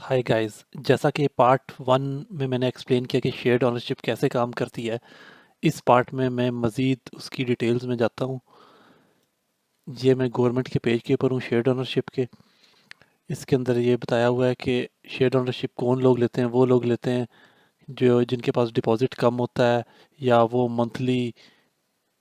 Hi guys, जैसा कि part one में मैंने एक्सप्लेन किया कि शेयर्ड ओनरशिप कैसे काम करती है। इस पार्ट में मैं मज़ीद उसकी डिटेल्स में जाता हूँ। ये मैं गवर्नमेंट के पेज के ऊपर हूँ शेयर्ड ओनरशिप के। इसके अंदर ये बताया हुआ है कि शेयर्ड ओनरशिप कौन लोग लेते हैं। वो लोग लेते हैं जो जिनके पास डिपॉजिट कम होता है, या वो मंथली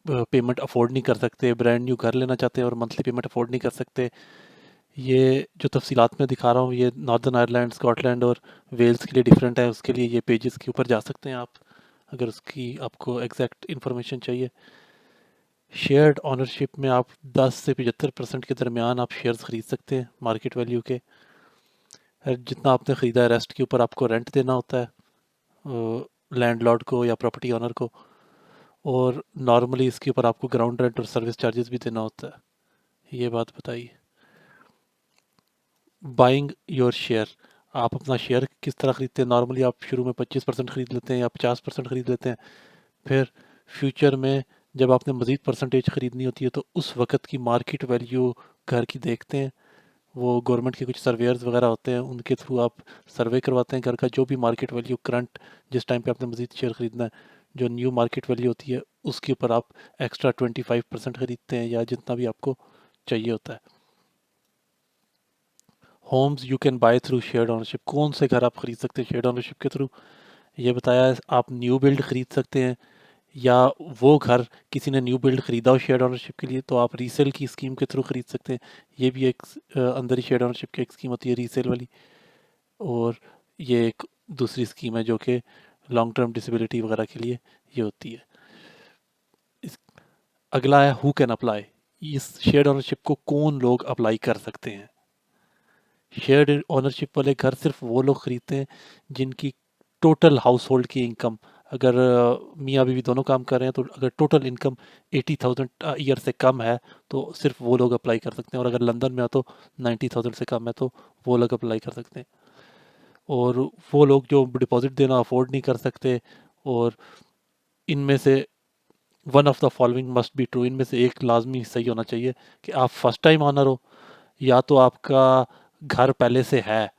पेमेंट अफोर्ड नहीं कर सकते, ब्रांड न्यू घर लेना चाहते हैं और मंथली पेमेंट अफोर्ड नहीं कर सकते। ये जो तफसीलात मैं दिखा रहा हूँ, ये नॉर्दर्न आयरलैंड, स्कॉटलैंड और वेल्स के लिए डिफरेंट है। उसके लिए ये पेजेस के ऊपर जा सकते हैं आप, अगर उसकी आपको एग्जैक्ट इन्फॉर्मेशन चाहिए। शेयर्ड ओनरशिप में आप 10 से 75% के दरमियान आप शेयर्स खरीद सकते हैं मार्केट वैल्यू के। जितना आपने ख़रीदा है रेस्ट के ऊपर आपको रेंट देना होता है लैंडलॉर्ड को या प्रॉपर्टी ओनर को। और नॉर्मली इसके ऊपर आपको ग्राउंड रेंट और सर्विस चार्जेस भी देना होता है। ये बात बताइए। बाइंग योर शेयर, आप अपना शेयर किस तरह खरीदते हैं। नॉर्मली आप शुरू में 25% खरीद लेते हैं या 50% खरीद लेते हैं। फिर फ्यूचर में जब आपने मज़ीद परसेंटेज ख़रीदनी होती है तो उस वक़्त की मार्केट वैल्यू घर की देखते हैं। वो गवर्नमेंट के कुछ सर्वेयर्स वगैरह होते हैं, उनके थ्रू आप सर्वे करवाते हैं घर का। जो भी मार्केट वैल्यू करंट जिस टाइम पे आपने मज़ीद शेयर ख़रीदना है, जो न्यू मार्केट वैल्यू होती है उसके ऊपर आप एक्स्ट्रा 25% ख़रीदते हैं, या जितना भी आपको चाहिए होता है। Homes you can buy through shared ownership, कौन से घर आप खरीद सकते हैं शेयर्ड ओनरशिप के थ्रू। ये बताया है आप न्यू बिल्ड खरीद सकते हैं, या वो घर किसी ने न्यू बिल्ड खरीदा हो शेयर्ड ओनरशिप के लिए तो आप रीसेल की स्कीम के थ्रू खरीद सकते हैं। ये भी एक अंदर ही शेयर्ड ओनरशिप की एक स्कीम होती है, रीसेल वाली। और ये एक दूसरी स्कीम है जो कि लॉन्ग टर्म डिसेबिलिटी वगैरह के लिए ये होती है। इस अगला है हु कैन अप्लाई, इस शेयर्ड ओनरशिप को कौन लोग अप्लाई कर सकते हैं। शेयर्ड ओनरशिप वाले घर सिर्फ वो लोग खरीदते हैं जिनकी टोटल हाउस होल्ड की इनकम, अगर मियाँ बीवी दोनों काम कर रहे हैं तो अगर टोटल इनकम 80,000 ईयर से कम है तो सिर्फ वो लोग अप्लाई कर सकते हैं। और अगर लंदन में हो तो 90,000 से कम है तो वो लोग अप्लाई कर सकते हैं। और वो लोग जो डिपॉजिट देना अफोर्ड नहीं कर सकते, और इनमें से one of the following must be true, इनमें से एक लाजमी सही होना चाहिए कि आप फर्स्ट टाइम ऑनर हो, या तो आपका घर पहले से है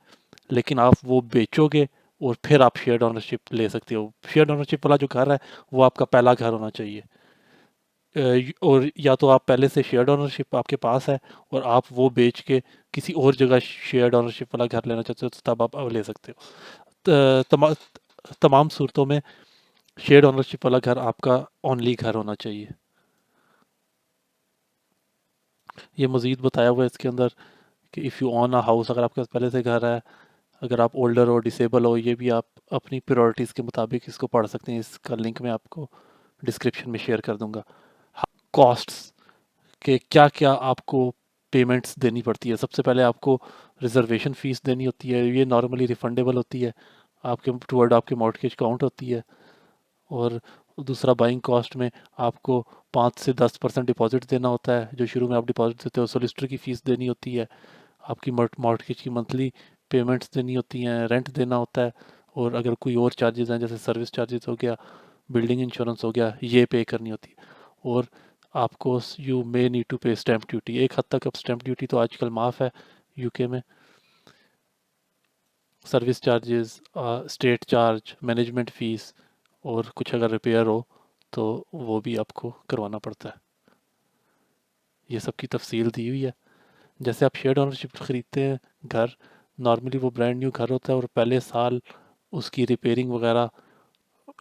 लेकिन आप वो बेचोगे और फिर आप शेयर्ड ओनरशिप ले सकते हो। शेयर्ड ओनरशिप वाला जो घर है वो आपका पहला घर होना चाहिए। और या तो आप पहले से शेयर्ड ओनरशिप आपके पास है और आप वो बेच के किसी और जगह शेयर्ड ओनरशिप वाला घर लेना चाहते हो तो तब आप ले सकते हो। तमाम सूरतों में शेयर्ड ओनरशिप वाला घर आपका ओनली घर होना चाहिए। ये मज़ीद बताया हुआ है इसके अंदर कि if you own a house, अगर आपके पास पहले से घर है, अगर आप ओल्डर हो, डिसेबल हो, ये भी आप अपनी प्रायोरिटीज़ के मुताबिक इसको पढ़ सकते हैं। इसका लिंक मैं आपको डिस्क्रिप्शन में शेयर कर दूंगा। कॉस्ट्स के क्या क्या आपको पेमेंट्स देनी पड़ती है। सबसे पहले आपको रिजर्वेशन फ़ीस देनी होती है, ये नॉर्मली रिफंडेबल होती है, आपके टुवर्ड आपके मॉर्टगेज काउंट होती है। और दूसरा बाइंग कॉस्ट में आपको 5 से 10% डिपॉजिट देना होता है, जो शुरू में आप डिपॉजिट देते हो। सोलिसिटर की फ़ीस देनी होती है, आपकी मॉर्टगेज की मंथली पेमेंट्स देनी होती हैं, रेंट देना होता है। और अगर कोई और चार्जेस हैं जैसे सर्विस चार्जेस हो गया, बिल्डिंग इंश्योरेंस हो गया, ये पे करनी होती है। और आपको यू मे नीड टू पे स्टैम्प ड्यूटी। एक हद तक अब स्टैम्प ड्यूटी तो आजकल माफ़ है यूके में। Service charges, state charge, management fees, और कुछ अगर रिपेयर हो तो वो भी आपको करवाना पड़ता है। ये सब की तफसील दी हुई है। जैसे आप शेयर्ड ओनरशिप खरीदते हैं घर, नॉर्मली वो ब्रांड न्यू घर होता है और पहले साल उसकी रिपेयरिंग वगैरह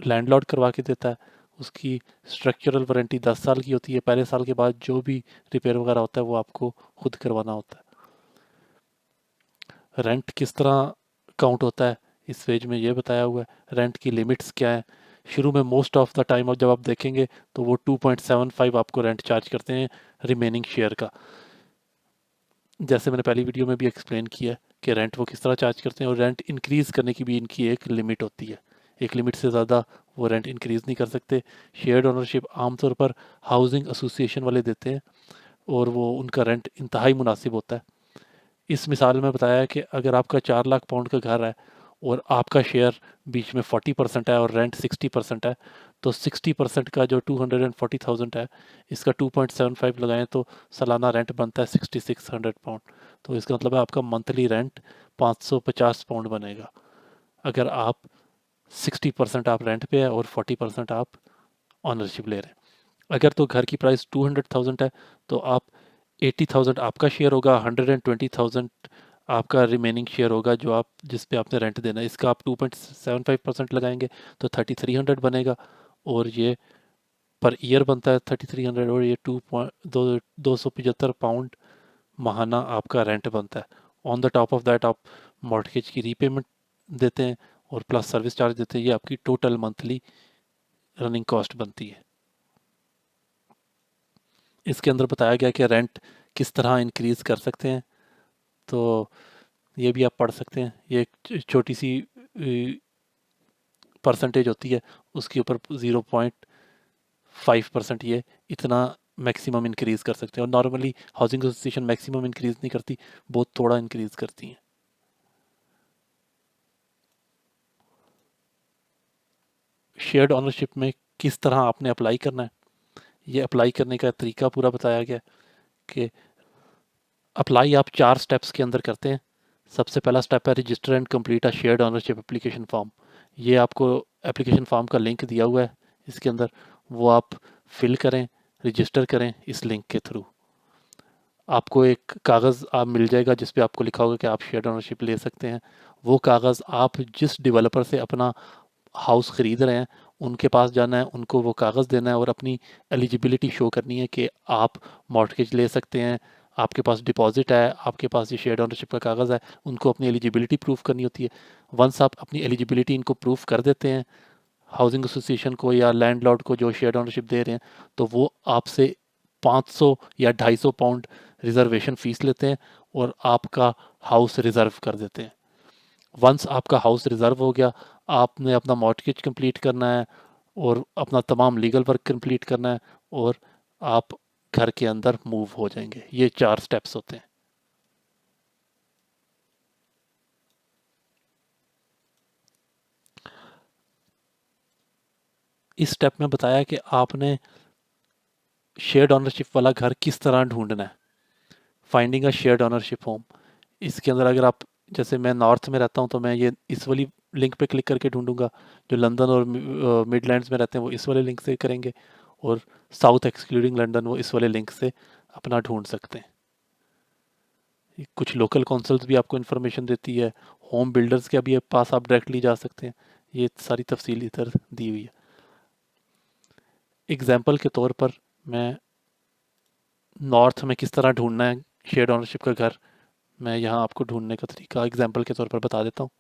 लैंडलॉर्ड करवा के देता है। उसकी स्ट्रक्चरल वारंटी 10 साल की होती है। पहले साल के बाद जो भी रिपेयर वगैरह होता है वो आपको खुद करवाना होता है। रेंट किस तरह काउंट होता है इस पेज में ये बताया हुआ है। रेंट की लिमिट्स क्या है। शुरू में मोस्ट ऑफ द टाइम जब आप देखेंगे तो वो 2.75 आपको रेंट चार्ज करते हैं रिमेनिंग शेयर का। जैसे मैंने पहली वीडियो में भी एक्सप्लेन किया है कि रेंट वो किस तरह चार्ज करते हैं, और रेंट इंक्रीज़ करने की भी इनकी एक लिमिट होती है। एक लिमिट से ज़्यादा वो रेंट इंक्रीज़ नहीं कर सकते। शेयर्ड ओनरशिप आमतौर पर हाउसिंग एसोसिएशन वाले देते हैं और वो उनका रेंट इंतहाई मुनासिब होता है। इस मिसाल में बताया है कि अगर आपका 4 लाख पाउंड का घर है और आपका शेयर बीच में 40% है और रेंट 60% है, तो 60% का जो 240,000 है, इसका 2.75 लगाएं तो सालाना रेंट बनता है 6600 पाउंड। तो इसका मतलब है आपका मंथली रेंट 550 पाउंड बनेगा। अगर आप 60% आप रेंट पे है और 40% आप ऑनरशिप ले रहे हैं। अगर तो घर की प्राइस 200,000 है तो आप 80,000 आपका शेयर होगा, 120,000 आपका रिमेनिंग शेयर होगा जो आप जिस पे आपने रेंट देना है। इसका आप 2.75% लगाएंगे तो 3300 बनेगा, और ये पर ईयर बनता है 3300, और ये 275 माहाना आपका रेंट बनता है। On the top of that आप मॉर्टगेज की रीपेमेंट देते हैं और प्लस सर्विस चार्ज देते हैं। ये आपकी टोटल मंथली रनिंग कॉस्ट बनती है। इसके अंदर बताया गया कि रेंट किस तरह इंक्रीज कर सकते हैं, तो ये भी आप पढ़ सकते हैं। ये एक छोटी सी परसेंटेज होती है, उसके ऊपर 0.5% ये इतना मैक्सिमम इंक्रीज कर सकते हैं। और normally housing association maximum increase नहीं करती, बहुत थोड़ा इंक्रीज करती हैं। शेयर्ड ऑनरशिप में किस तरह आपने अप्लाई करना है, ये अप्लाई करने का तरीका पूरा बताया गया कि अप्लाई आप 4 स्टेप्स के अंदर करते हैं। सबसे पहला स्टेप है register and complete a shared ownership application form. ये आपको एप्लीकेशन फॉर्म का लिंक दिया हुआ है इसके अंदर, वो आप फिल करें, रजिस्टर करें इस लिंक के थ्रू। आपको एक कागज़ आप मिल जाएगा जिस पे आपको लिखा होगा कि आप शेयर्ड ओनरशिप ले सकते हैं। वो कागज़ आप जिस डेवलपर से अपना हाउस ख़रीद रहे हैं उनके पास जाना है, उनको वो कागज़ देना है और अपनी एलिजिबिलिटी शो करनी है कि आप मॉर्टगेज ले सकते हैं, आपके पास डिपॉजिट है, आपके पास ये शेयर्ड ओनरशिप का कागज़ है। उनको अपनी एलिजिबिलिटी प्रूफ करनी होती है। वंस आप अपनी एलिजिबिलिटी इनको प्रूफ कर देते हैं हाउसिंग एसोसिएशन को या लैंडलॉर्ड को जो शेयर्ड ओनरशिप दे रहे हैं, तो वो आपसे 500 या 250 पाउंड रिजर्वेशन फ़ीस लेते हैं और आपका हाउस रिज़र्व कर देते हैं। वंस आपका हाउस रिज़र्व हो गया, आपने अपना मॉर्टगेज कंप्लीट करना है और अपना तमाम लीगल वर्क कंप्लीट करना है, और आप घर के अंदर मूव हो जाएंगे। ये 4 स्टेप्स होते हैं। इस स्टेप में बताया कि आपने शेयर्ड ओनरशिप वाला घर किस तरह ढूंढना है। Finding a shared ownership home, इसके अंदर अगर आप, जैसे मैं नॉर्थ में रहता हूँ तो मैं ये इस वाली लिंक पे क्लिक करके ढूंढूंगा। जो लंदन और मिडलैंड्स में रहते हैं वो इस वाले लिंक से करेंगे, और साउथ एक्सक्लूडिंग लंदन वो इस वाले लिंक से अपना ढूंढ सकते हैं। कुछ लोकल कौंसल्स भी आपको इन्फॉर्मेशन देती है, होम बिल्डर्स के भी पास आप डायरेक्टली जा सकते हैं। ये सारी तफसील इधर दी हुई है। एग्जाम्पल के तौर पर मैं नॉर्थ में किस तरह ढूंढना है शेयर्ड ओनरशिप का घर, मैं यहाँ आपको ढूंढने का तरीका एग्जाम्पल के तौर पर बता देता हूँ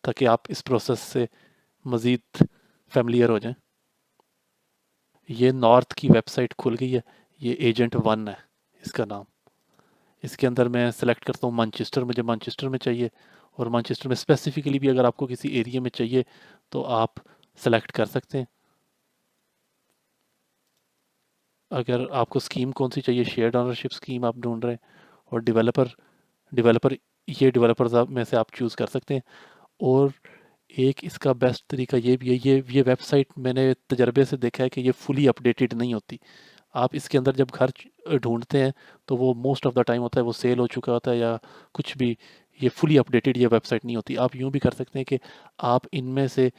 ताकि आप इस प्रोसेस से मज़ीद फेमिलियर हो जाएं। ये नॉर्थ की वेबसाइट खुल गई है, ये एजेंट वन है इसका नाम। इसके अंदर मैं सेलेक्ट करता हूँ मैनचेस्टर, मुझे मैनचेस्टर में चाहिए, और मैनचेस्टर में स्पेसिफिकली भी अगर आपको किसी एरिया में चाहिए तो आप सेलेक्ट कर सकते हैं। अगर आपको स्कीम कौन सी चाहिए, शेयर्ड ओनरशिप स्कीम आप ढूंढ रहे हैं, और डेवलपर डेवलपर ये डेवलपर्स आप में से आप चूज़ कर सकते हैं। और एक इसका बेस्ट तरीका ये भी है, ये वेबसाइट मैंने तजर्बे से देखा है कि ये फुली अपडेटेड नहीं होती। आप इसके अंदर जब घर ढूंढते हैं तो वो मोस्ट ऑफ द टाइम होता है वो सेल हो चुका होता है या कुछ भी। ये फुली अपडेटेड ये वेबसाइट नहीं होती। आप यूँ भी कर सकते हैं कि आप इनमें से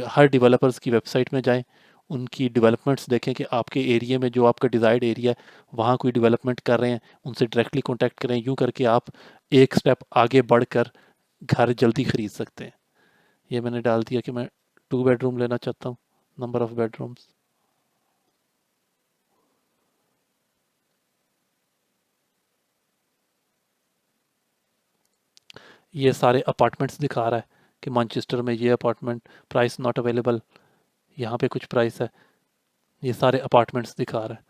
हर डेवलपर्स की वेबसाइट में जाएं, उनकी डेवलपमेंट्स देखें कि आपके एरिया में जो आपका डिज़ायर्ड एरिया है वहाँ कोई डेवलपमेंट कर रहे हैं, उनसे डायरेक्टली कॉन्टैक्ट करें। यूँ करके आप एक स्टेप आगे बढ़कर घर जल्दी ख़रीद सकते हैं। ये मैंने डाल दिया कि मैं 2 बेडरूम लेना चाहता हूँ, नंबर ऑफ़ बेडरूम्स। ये सारे अपार्टमेंट्स दिखा रहा है कि मैनचेस्टर में ये अपार्टमेंट प्राइस नॉट अवेलेबल, यहाँ पे कुछ प्राइस है। ये सारे अपार्टमेंट्स दिखा रहा है।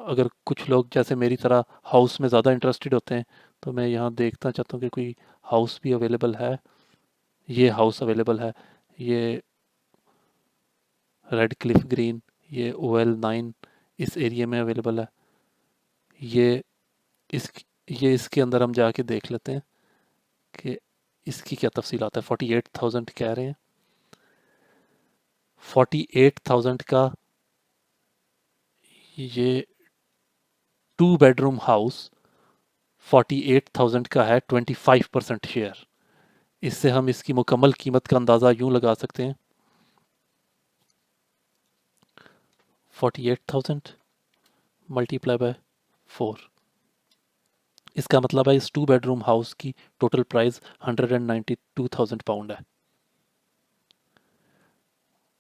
अगर कुछ लोग जैसे मेरी तरह हाउस में ज़्यादा इंटरेस्टेड होते हैं तो मैं यहाँ देखना चाहता हूँ कि कोई हाउस भी अवेलेबल है। ये हाउस अवेलेबल है, ये रेड क्लिफ ग्रीन, ये OL9 इस एरिया में अवेलेबल है। ये इस ये इसके अंदर हम जाके देख लेते हैं कि इसकी क्या तफसीलात है। 48,000 कह रहे हैं। 48,000 का ये 2 बेडरूम हाउस 48,000 का है, 25% शेयर। इससे हम इसकी मुकम्मल कीमत का अंदाज़ा यूं लगा सकते हैं, 48,000 मल्टीप्लाई बाय 4। इसका मतलब है इस 2 बेडरूम हाउस की टोटल प्राइस 192,000 पाउंड है।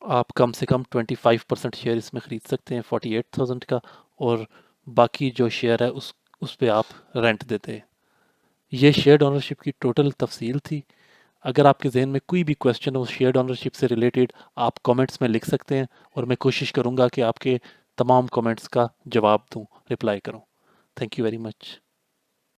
आप कम से कम 25% शेयर इसमें ख़रीद सकते हैं 48,000 का, और बाकी जो शेयर है उस पे आप रेंट देते हैं। ये शेयर्ड ओनरशिप की टोटल तफसील थी। अगर आपके जहन में कोई भी क्वेश्चन हो शेयर्ड ओनरशिप से रिलेटेड, आप कमेंट्स में लिख सकते हैं और मैं कोशिश करूंगा कि आपके तमाम कमेंट्स का जवाब दूं, रिप्लाई करूं। Thank you very much.